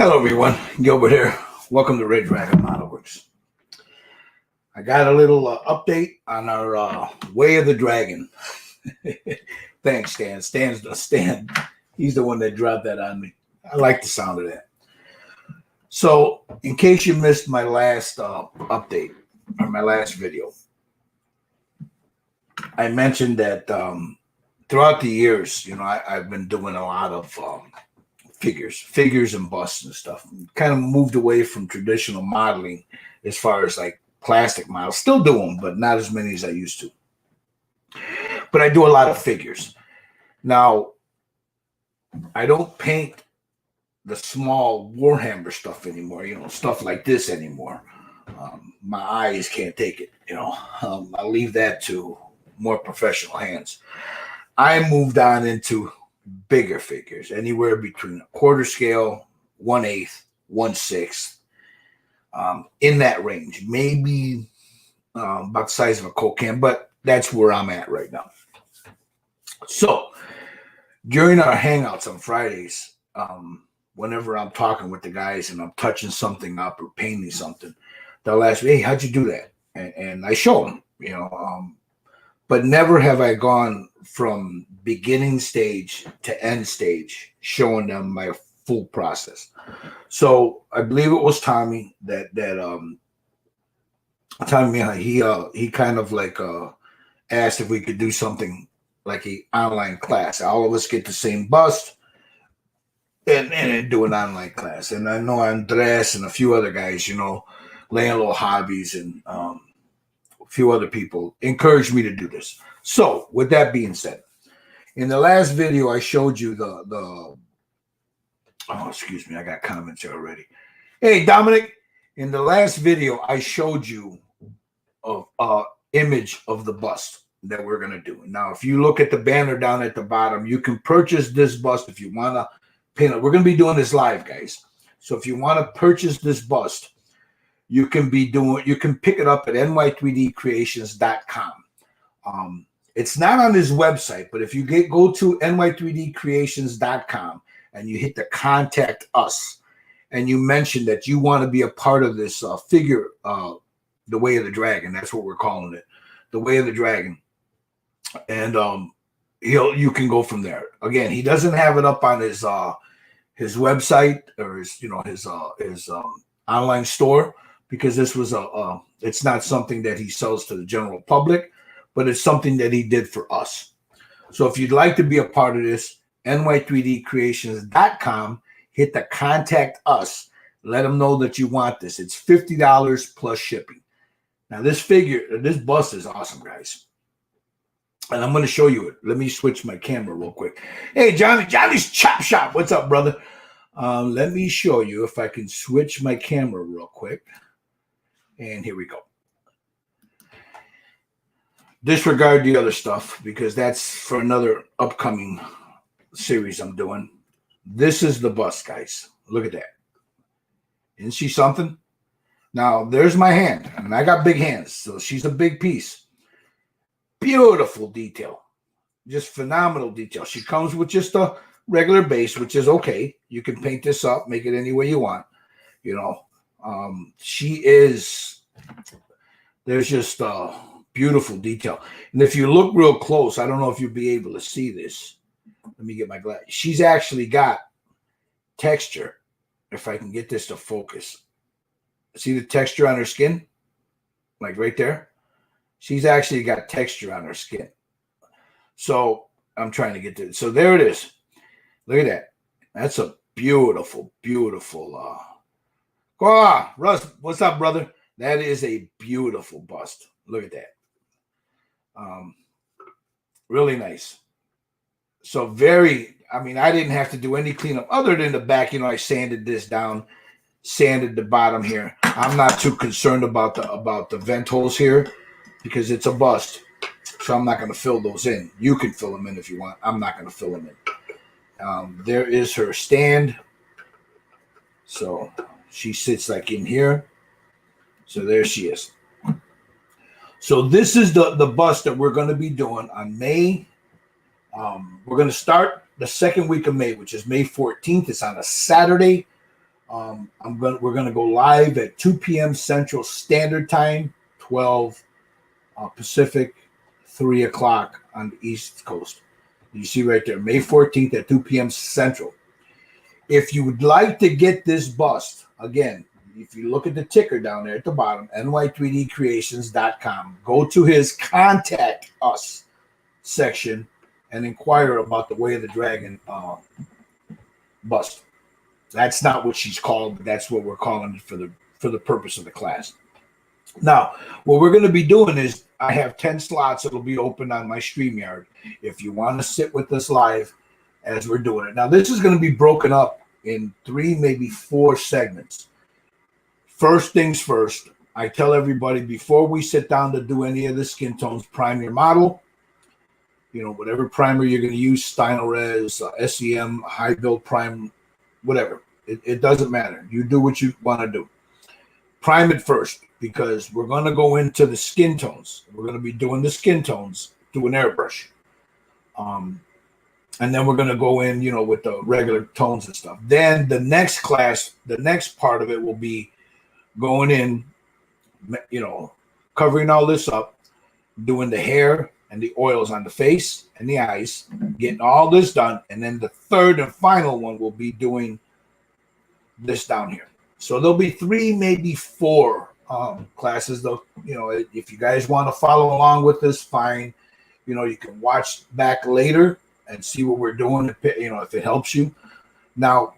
Hello, everyone. Gilbert here. Welcome to Red Dragon Model Works. I got a little update on our Way of the Dragon. Thanks, Stan. Stan. He's the one that dropped that on me. I like the sound of that. So, in case you missed my last update or my last video, I mentioned that throughout the years, I've been doing a lot of figures and busts and stuff. Kind of moved away from traditional modeling as far as like plastic models. Still do them, but not as many as I used to. But I do a lot of figures. Now, I don't paint the small Warhammer stuff anymore, stuff like this anymore. My eyes can't take it, I'll leave that to more professional hands. I moved on into bigger figures, anywhere between a quarter scale, 1/8, 1/6, in that range, maybe about the size of a Coke can, but that's where I'm at right now. So during our hangouts on Fridays, whenever I'm talking with the guys and I'm touching something up or painting something, they'll ask me, "Hey, how'd you do that?" And I show them, but never have I gone from beginning stage to end stage showing them my full process. So I believe it was Tommy that he kind of like asked if we could do something like an online class. All of us get the same bust and do an online class. And I know Andres and a few other guys, Laying Low Hobbies and a few other people encouraged me to do this. So with that being said, in the last video, I showed you excuse me, I got comments here already. Hey, Dominic, in the last video, I showed you a image of the bust that we're going to do. Now, if you look at the banner down at the bottom, you can purchase this bust if you want to paint it. We're going to be doing this live, guys. So if you want to purchase this bust, you can pick it up at ny3dcreations.com. It's not on his website, but if you go to ny3dcreations.com and you hit the contact us and you mention that you want to be a part of this figure, the Way of the Dragon, that's what we're calling it, the Way of the Dragon. And you can go from there. Again, he doesn't have it up on his website or his online store, because this was it's not something that he sells to the general public, but it's something that he did for us. So if you'd like to be a part of this, ny3dcreations.com, hit the contact us, let them know that you want this. It's $50 plus shipping. Now this bust is awesome, guys. And I'm going to show you it. Let me switch my camera real quick. Hey, Johnny's Chop Shop. What's up, brother? Let me show you if I can switch my camera real quick. And here we go. Disregard the other stuff because that's for another upcoming series I'm doing. This is the bust, guys. Look at that. Isn't she something? Now, there's my hand, and I got big hands, so she's a big piece. Beautiful detail. Just phenomenal detail. She comes with just a regular base, which is okay. You can paint this up, make it any way you want. There's just beautiful detail. And if you look real close, I don't know if you'll be able to see this. Let me get my glass. She's actually got texture. If I can get this to focus. See the texture on her skin? Like right there? She's actually got texture on her skin. So I'm trying to get to it. So there it is. Look at that. That's a beautiful, beautiful. Go on, Russ. What's up, brother? That is a beautiful bust. Look at that. Really nice. So I didn't have to do any cleanup other than the back. I sanded this down, sanded the bottom here. I'm not too concerned about the vent holes here because it's a bust. So I'm not going to fill those in. You can fill them in if you want. I'm not going to fill them in. There is her stand. So she sits like in here. So there she is. So this is the bust that we're going to be doing on May. We're going to start the second week of May, which is May 14th. It's on a Saturday. We're gonna go live at 2 p.m. Central Standard Time, 12 Pacific, 3 o'clock on the East Coast. You see right there, May 14th at 2 p.m. Central. If you would like to get this bust, again, if you look at the ticker down there at the bottom, ny3dcreations.com, go to his contact us section and inquire about the Way of the Dragon bust. That's not what she's called, but that's what we're calling it for the purpose of the class. Now, what we're going to be doing is I have 10 slots that'll be open on my StreamYard if you want to sit with us live as we're doing it. Now, this is going to be broken up in 3, maybe 4 segments. First things first, I tell everybody before we sit down to do any of the skin tones, prime your model. You know, whatever primer you're going to use, Stynylrez, SEM, high build prime, whatever. It doesn't matter. You do what you want to do. Prime it first because we're going to go into the skin tones. We're going to be doing the skin tones through an airbrush. And then we're going to go in, you know, with the regular tones and stuff. Then the next class, the next part of it will be going in, you know, covering all this up, doing the hair and the oils on the face and the eyes, getting all this done. And then the third and final one will be doing this down here. So there'll be 3, maybe 4 classes, though. You know, if you guys want to follow along with this, fine. You know, you can watch back later and see what we're doing, you know, if it helps you. Now,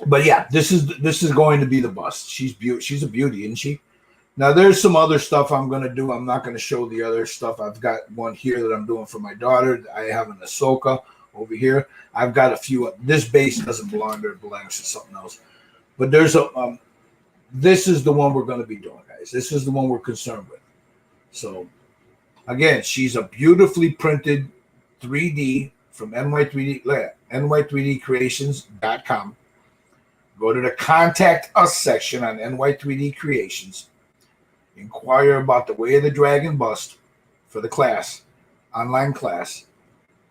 but yeah, this is going to be the bust. She's a beauty, isn't she? Now, there's some other stuff I'm going to do. I'm not going to show the other stuff. I've got one here that I'm doing for my daughter. I have an Ahsoka over here. I've got a few. This base doesn't belong there. It belongs to something else. But there's a this is the one we're going to be doing, guys. This is the one we're concerned with. So, again, she's a beautifully printed 3D from ny3dcreations.com. Go to the Contact Us section on NY3D Creations. Inquire about the Way of the Dragon bust for the class, online class.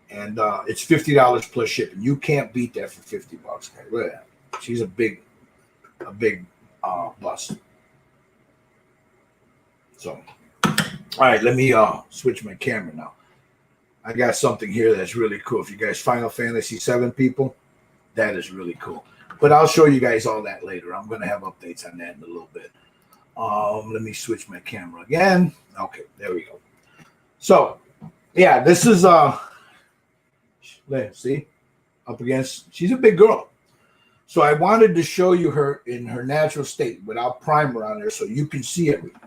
And it's $50 plus shipping. You can't beat that for $50, guys. Look at that. She's a big bust. So, all right, let me switch my camera now. I got something here that's really cool. If you guys Final Fantasy VII people, that is really cool. But I'll show you guys all that later. I'm going to have updates on that in a little bit. Let me switch my camera again. Okay, there we go. So, yeah, this is see, up against. She's a big girl. So I wanted to show you her in her natural state without primer on her, so you can see everything.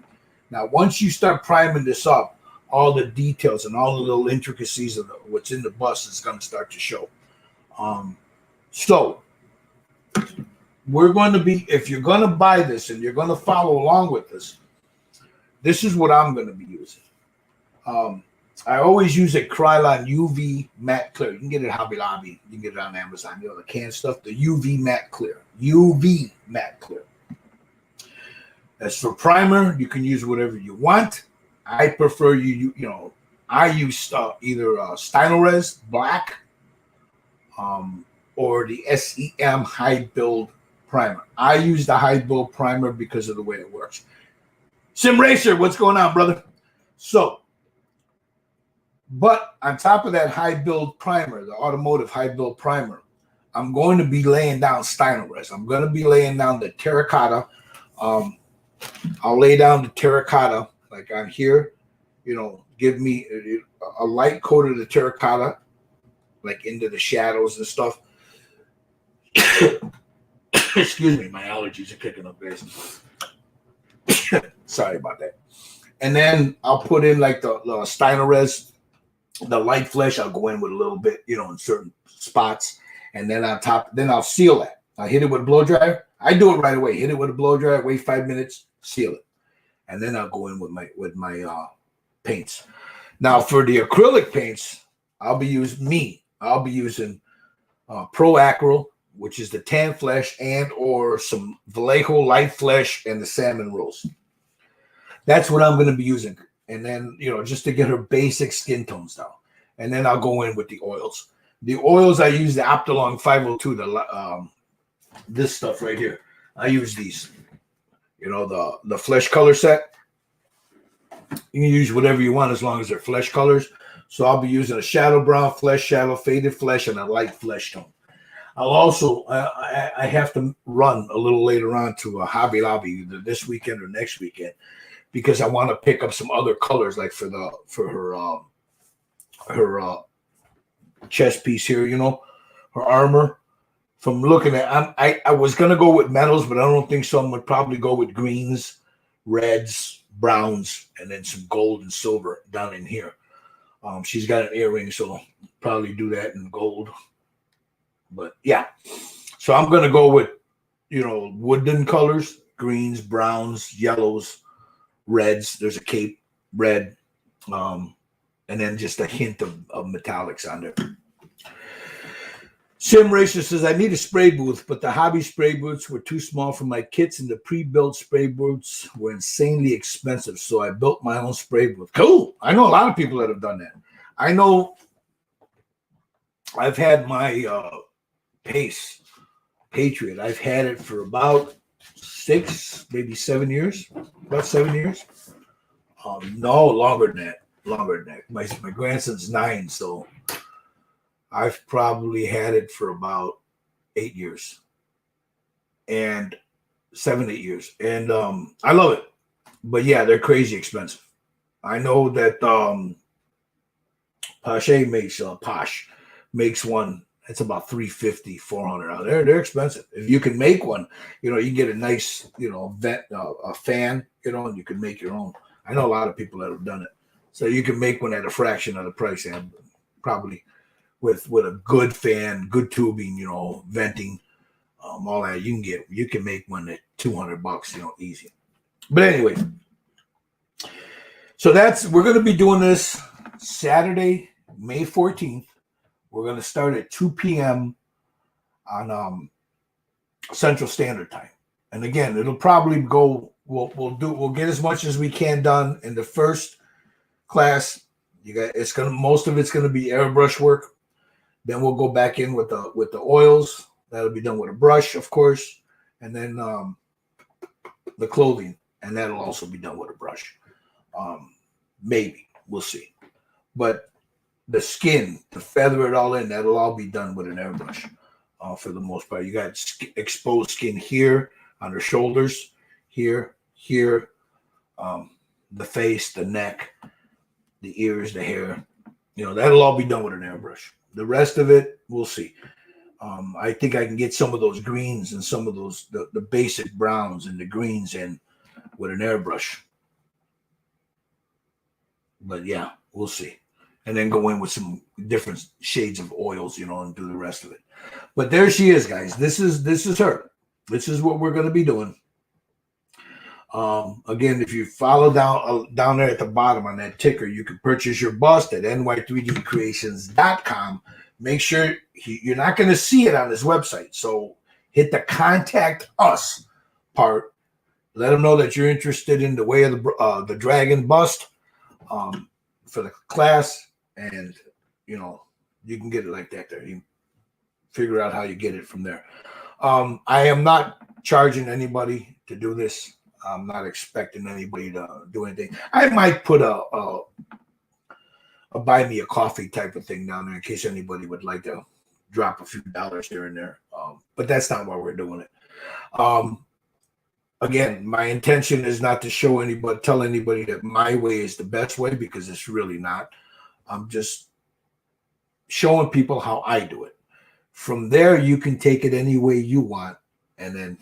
Now, once you start priming this up, all the details and all the little intricacies of what's in the bust is going to start to show. So we're going to be, if you're going to buy this and you're going to follow along with this is what I'm going to be using. I always use a Krylon UV Matte Clear. You can get it at Hobby Lobby. You can get it on Amazon. You know, the canned stuff, the UV Matte Clear. UV Matte Clear. As for primer, you can use whatever you want. I prefer I use either Stynylrez Black or the SEM High Build Primer. I use the High Build Primer because of the way it works. Sim Racer, what's going on, brother? So, but on top of that high build primer, the automotive high build primer, I'm going to be laying down Stynylrez. I'm going to be laying down the terracotta. I'll lay down the terracotta like on here, you know, give me a light coat of the terracotta, like into the shadows and stuff. Excuse me, my allergies are kicking up, guys. Sorry about that. And then I'll put in like the Stynylrez, the light flesh. I'll go in with a little bit, you know, in certain spots. And then on top, then I'll seal that. I hit it with a blow dryer. I do it right away. Hit it with a blow dryer, wait 5 minutes, seal it. And then I'll go in with my paints. Now for the acrylic paints, I'll be using Pro Acryl, which is the tan flesh, and or some Vallejo light flesh and the salmon rose. That's what I'm going to be using. And then, you know, just to get her basic skin tones down. And then I'll go in with the oils. The oils, I use the Optolong 502, the this stuff right here. I use these. You know, the flesh color set. You can use whatever you want as long as they're flesh colors. So I'll be using a shadow brown flesh, shadow faded flesh, and a light flesh tone. I'll also I have to run a little later on to a Hobby Lobby either this weekend or next weekend because I want to pick up some other colors like for her chest piece here, you know, her armor. From looking at, I was gonna go with metals, but I don't think so. I'm gonna probably go with greens, reds, browns, and then some gold and silver down in here. She's got an earring, so probably do that in gold. But yeah, so I'm gonna go with, you know, wooden colors, greens, browns, yellows, reds. There's a cape red, and then just a hint of metallics on there. Sim Racer says, I need a spray booth, but the hobby spray booths were too small for my kits, and the pre-built spray booths were insanely expensive. So I built my own spray booth. Cool. I know a lot of people that have done that. I know I've had my Pace Patriot. I've had it for about 6, maybe 7 years. About 7 years. No, longer than that. Longer than that. My grandson's 9, so I've probably had it for about 8 years, and 7, 8 years. And I love it. But yeah, they're crazy expensive. I know that Posh makes one. It's about $350, $400. They're expensive. If you can make one, you know, you can get a nice, you know, a fan, you know, and you can make your own. I know a lot of people that have done it. So you can make one at a fraction of the price, and probably with a good fan, good tubing, you know, venting, all that. You can make one at $200, you know, easy. But anyway, so we're going to be doing this Saturday, May 14th. We're going to start at 2 p.m. on Central Standard Time. And again, it'll probably go. We'll get as much as we can done in the first class. Most of it's going to be airbrush work. Then we'll go back in with the oils. That'll be done with a brush, of course, and then the clothing, and that'll also be done with a brush. Maybe we'll see, but the skin, to feather it all in, that'll all be done with an airbrush. For the most part, you got exposed skin here on her shoulders, here, the face, the neck, the ears, the hair. You know, that'll all be done with an airbrush. The rest of it, we'll see. I think I can get some of those greens and some of those the basic browns and the greens in with an airbrush. But yeah, we'll see. And then go in with some different shades of oils, you know, and do the rest of it. But there she is, guys. This is her. This is what we're going to be doing. Again, if you follow down there at the bottom on that ticker, you can purchase your bust at ny3dcreations.com. Make sure you're not going to see it on this website. So hit the contact us part. Let them know that you're interested in the way of the dragon bust for the class. And, you know, you can get it like that there. You figure out how you get it from there. I am not charging anybody to do this. I'm not expecting anybody to do anything. I might put a buy me a coffee type of thing down there in case anybody would like to drop a few dollars here and there. But that's not why we're doing it. Again, my intention is not to tell anybody that my way is the best way, because it's really not. I'm just showing people how I do it. From there, you can take it any way you want, and then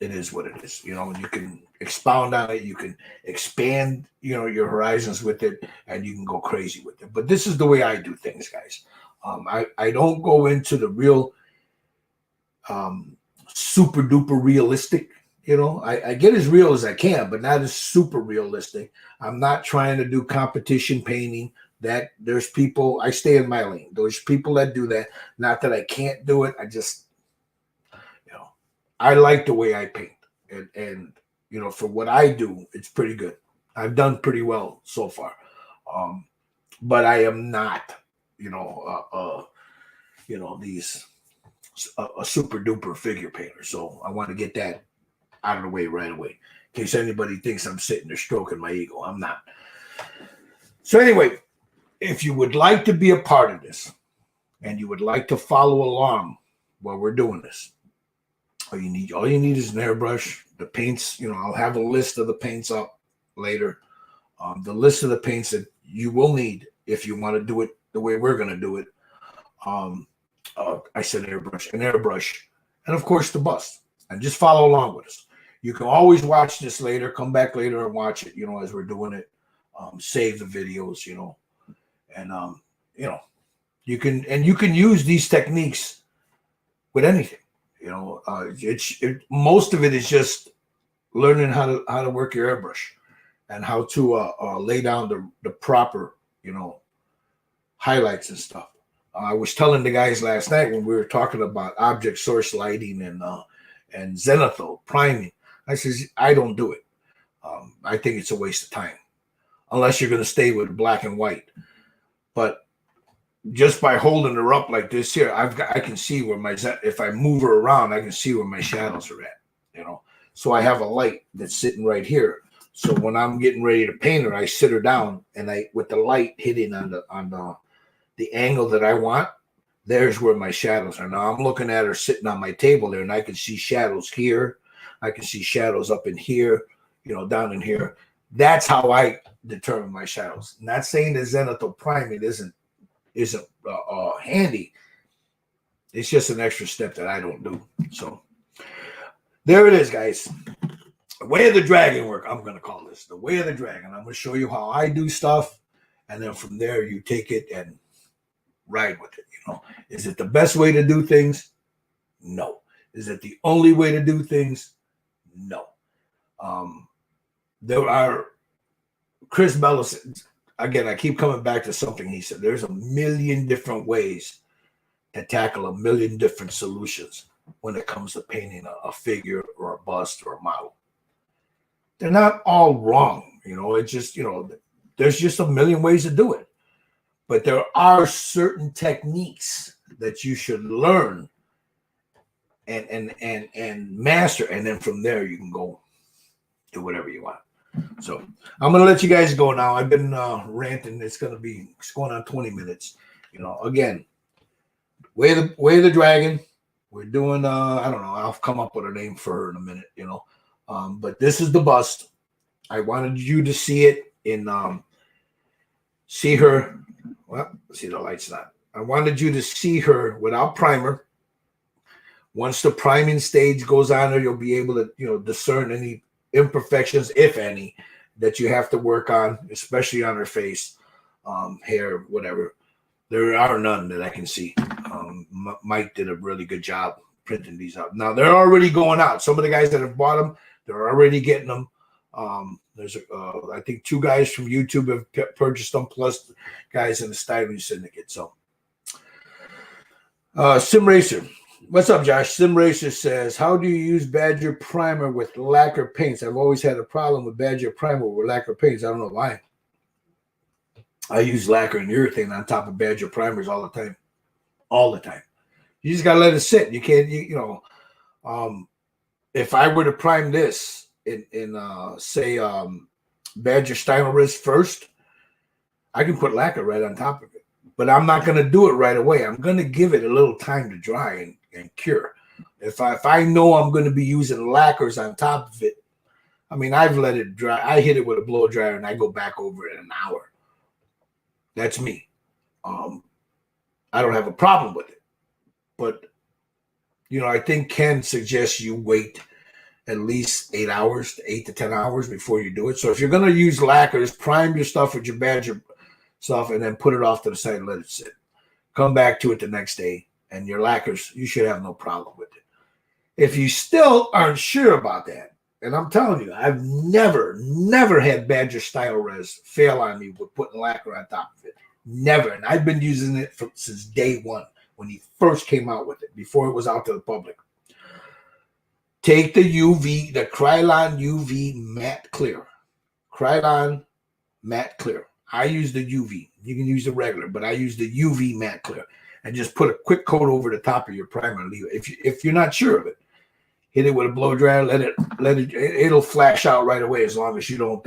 it is what it is. You know, you can expound on it, you can expand, you know, your horizons with it, and you can go crazy with it. But this is the way I do things, guys. I don't go into the real super duper realistic. You know, I get as real as I can, but not as super realistic. I'm not trying to do competition painting. That there's people, I stay in my lane. There's people that do that. Not that I can't do it. I just, you know, I like the way I paint. And you know, for what I do, it's pretty good. I've done pretty well so far. But I am not, these a super duper figure painter. So I want to get that out of the way right away, in case anybody thinks I'm sitting there stroking my ego. I'm not. So anyway, if you would like to be a part of this and you would like to follow along while we're doing this, all you need is an airbrush, the paints. I'll have a list of the paints up later. The list of the paints that you will need if you want to do it the way we're going to do it. I said an airbrush, and of course the bust, and just follow along with us. You can always watch this later, come back later and watch it, as we're doing it. Save the videos, and you can use these techniques with anything. Most of it is just learning how to work your airbrush and how to lay down the proper, highlights and stuff. I was telling the guys last night when we were talking about object source lighting and zenithal priming. I says, I don't do it. I think it's a waste of time unless you're going to stay with black and white. But just by holding her up like this here, I can see where if I move her around, I can see where my shadows are at. So I have a light that's sitting right here. So when I'm getting ready to paint her, I sit her down and with the light hitting on the angle that I want, there's where my shadows are. Now I'm looking at her sitting on my table there, and I can see shadows here. I can see shadows up in here, down in here. That's how I determine my shadows. Not saying that zenithal priming isn't handy. It's just an extra step that I don't do. So there it is, guys. The way of the dragon work, I'm going to call this the way of the dragon. I'm going to show you how I do stuff, and then from there you take it and ride with it. Is it the best way to do things? No. Is it the only way to do things? No. There are, Chris Bello said, again, I keep coming back to something he said. There's a million different ways to tackle a million different solutions when it comes to painting a figure or a bust or a model. They're not all wrong. It's just, there's just a million ways to do it. But there are certain techniques that you should learn and master. And then from there, you can go do whatever you want. So I'm going to let you guys go now. I've been ranting. It's going on 20 minutes. Again, way of the dragon. We're doing, I don't know. I'll come up with a name for her in a minute, but this is the bust. I wanted you to see it see her. Well, see, the light's not. I wanted you to see her without primer. Once the priming stage goes on her, you'll be able to, discern any imperfections, if any, that you have to work on, especially on her face, hair, whatever. There are none that I can see. Mike did a really good job printing these out. Now, they're already going out. Some of the guys that have bought them, they're already getting them. There's I think 2 guys from YouTube have purchased them, plus guys in the styling syndicate. So Sim Racer, what's up, Josh? Sim Racer says, how do you use Badger primer with lacquer paints? I've always had a problem with Badger primer with lacquer paints. I don't know why. I use lacquer and urethane on top of Badger primers all the time. You just gotta let it sit. You can't, if I were to prime this in say Badger Styrolrez first, I can put lacquer right on top of it, but I'm not going to do it right away. I'm going to give it a little time to dry and cure. If I know I'm going to be using lacquers on top of it, I mean, I've let it dry. I hit it with a blow dryer and I go back over it in an hour. That's me. I don't have a problem with it, but I think Ken suggests you wait at least 8 to 10 hours before you do it. So if you're going to use lacquers, prime your stuff with your Badger stuff and then put it off to the side and let it sit. Come back to it the next day, and your lacquers, you should have no problem with it. If you still aren't sure about that, and I'm telling you, I've never had Badger Styrolrez fail on me with putting lacquer on top of it. Never. And I've been using it since day one when he first came out with it, before it was out to the public. Take the Krylon UV Matte Clear. Krylon Matte Clear. I use the UV. You can use the regular, but I use the UV Matte Clear. and just put a quick coat over the top of your primer and leave it. If you're not sure of it, hit it with a blow dryer. It'll flash out right away as long as you don't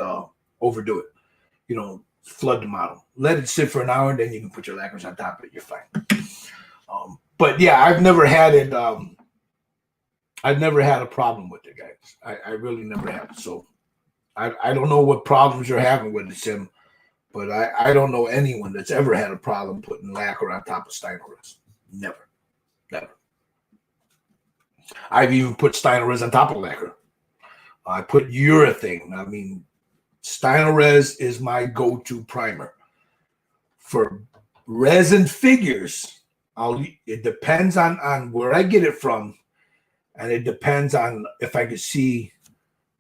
overdo it. You don't flood the model. Let it sit for an hour, and then you can put your lacquers on top of it. You're fine. But yeah, I've never had it. I've never had a problem with it, guys. I really never have. So I don't know what problems you're having with it, Sim, but I don't know anyone that's ever had a problem putting lacquer on top of Styrolez. Never. I've even put Styrolez on top of lacquer. I put urethane. I mean, Styrolez is my go-to primer. For resin figures, it depends on where I get it from, and it depends on if I can see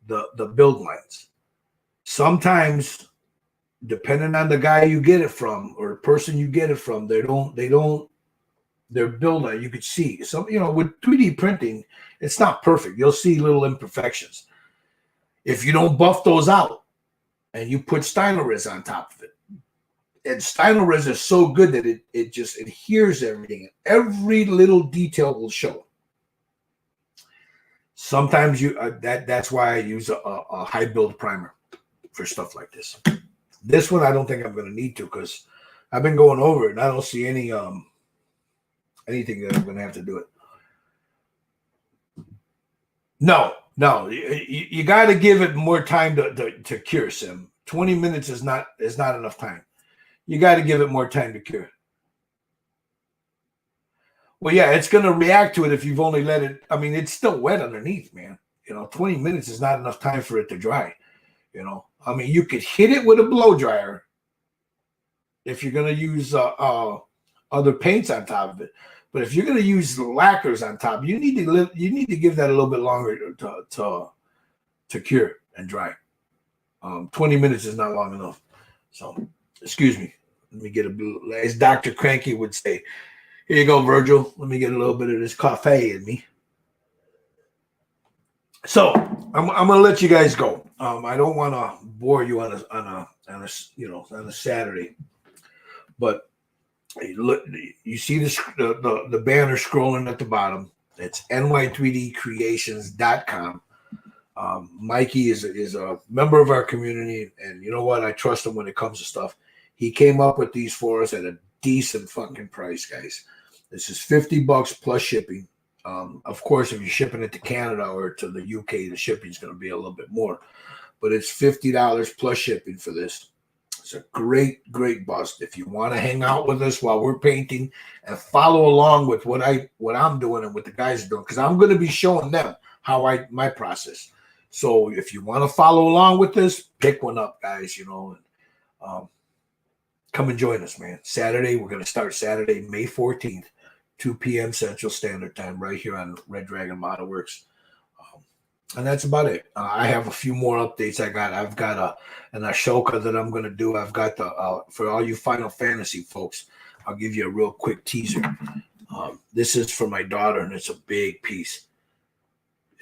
the build lines. Sometimes, depending on the guy you get it from or the person you get it from, their build line, you could see. So, with 3D printing, it's not perfect. You'll see little imperfections. If you don't buff those out and you put Styrolez on top of it, and Styrolez is so good that it just adheres everything. Every little detail will show. Sometimes that's why I use a high build primer for stuff like this. This one I don't think I'm going to need to, because I've been going over it and I don't see anything that I'm going to have to do it. No, you got to give it more time to cure, Sim. 20 minutes is not enough time. You got to give it more time to cure. Well, yeah, it's going to react to it if you've only let it. I mean, it's still wet underneath, man. 20 minutes is not enough time for it to dry. I mean, you could hit it with a blow dryer if you're going to use other paints on top of it. But if you're going to use lacquers on top, you need to give that a little bit longer to cure and dry. 20 minutes is not long enough. So, excuse me. Let me get as Dr. Cranky would say. Here you go, Virgil. Let me get a little bit of this coffee in me. So I'm gonna let you guys go. I don't want to bore you on a Saturday, but look, you see the banner scrolling at the bottom. It's ny3dcreations.com. Mikey is a member of our community, and you know what? I trust him when it comes to stuff. He came up with these for us at a decent fucking price, guys. This is $50 plus shipping. Of course, if you're shipping it to Canada or to the UK, the shipping is going to be a little bit more. But it's $50 plus shipping for this. It's a great bust. If you want to hang out with us while we're painting and follow along with what I'm doing and what the guys are doing, because I'm going to be showing them my process. So if you want to follow along with this, pick one up, guys. Come and join us, man. Saturday, we're going to start Saturday, May 14th, 2 p.m. Central Standard Time, right here on Red Dragon Model Works. And that's about it. I have a few more updates. I've got an Ashoka that I'm going to do. I've got for all you Final Fantasy folks, I'll give you a real quick teaser. This is for my daughter, and it's a big piece.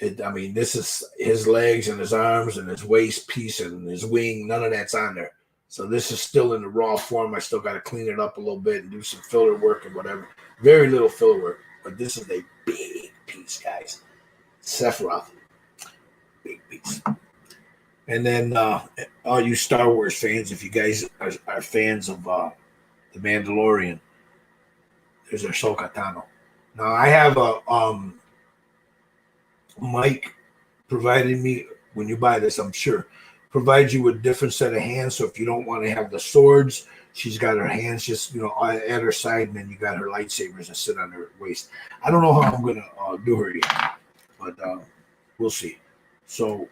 This is his legs and his arms and his waist piece and his wing. None of that's on there. So this is still in the raw form. I still got to clean it up a little bit and do some filler work and whatever. Very little filler work, but this is a big piece, guys. Sephiroth, big piece. And then all you Star Wars fans, if you guys are fans of The Mandalorian, there's Ahsoka Tano. Now I have Mike provided me, when you buy this, I'm sure, provides you with a different set of hands. So if you don't want to have the swords, she's got her hands just, at her side, and then you got her lightsabers that sit on her waist. I don't know how I'm going to do her yet, but we'll see. So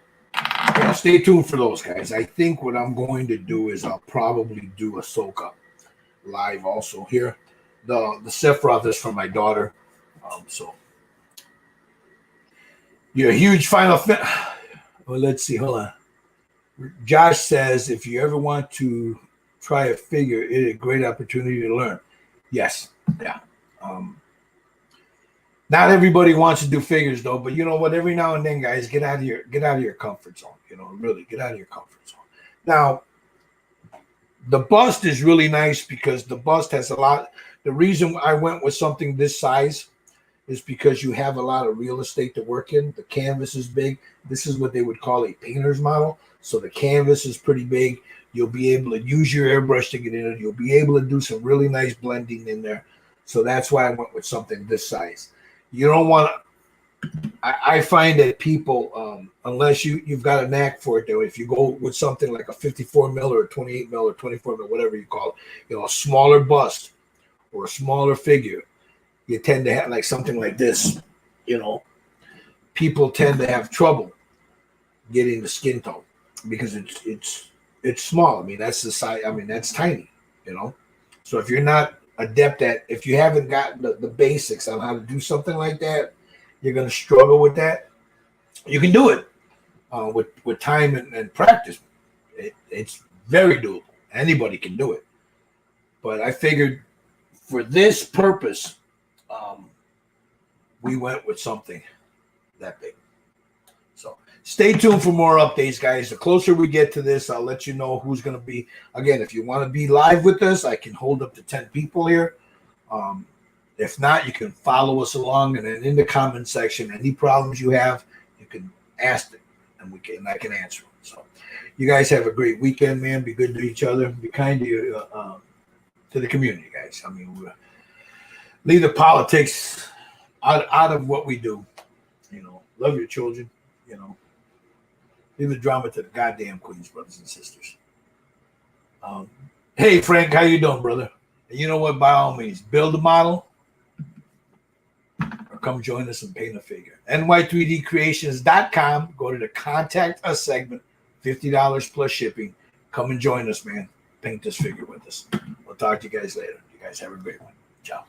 stay tuned for those, guys. I think what I'm going to do is I'll probably do Ahsoka live also here. The Sephiroth is for my daughter. So you're a huge Final Fantasy. Well, let's see. Hold on. Josh says, if you ever want to try a figure, it's a great opportunity to learn. Yes. Yeah. Not everybody wants to do figures though, but you know what? Every now and then, guys, get out of your comfort zone. Really get out of your comfort zone. Now, The bust is really nice because the bust has a lot. The reason I went with something this size is because you have a lot of real estate to work in. The canvas is big. This is what they would call a painter's model. So the canvas is pretty big. You'll be able to use your airbrush to get in it. You'll be able to do some really nice blending in there. So that's why I went with something this size. You don't want to. I find that people, unless you've got a knack for it, though, if you go with something like a 54 mil or a 28 mil or 24 mil, whatever you call it, a smaller bust or a smaller figure, you tend to have like something like this. People tend to have trouble getting the skin tone because it's small. I mean, that's the size. I mean, that's tiny. So if you're not adept at, if you haven't gotten the basics on how to do something like that, you're going to struggle with that. You can do it with time and practice. It's very doable. Anybody can do it. But I figured for this purpose, we went with something that big. So stay tuned for more updates, guys. The closer we get to this, I'll let you know who's going to be. Again, if you want to be live with us, I can hold up to 10 people here. If not, you can follow us along, and then in the comment section, any problems you have, you can ask them, and I can answer them. So, you guys have a great weekend, man. Be good to each other. Be kind to the community, guys. I mean, leave the politics out of what we do. Love your children. Leave the drama to the goddamn queens, brothers and sisters. Hey, Frank, how you doing, brother? And you know what? By all means, build a model. Come join us and paint a figure. ny3dcreations.com. Go to the contact us segment, $50 plus shipping. Come and join us, man. Paint this figure with us. We'll talk to you guys later. You guys have a great one. Ciao.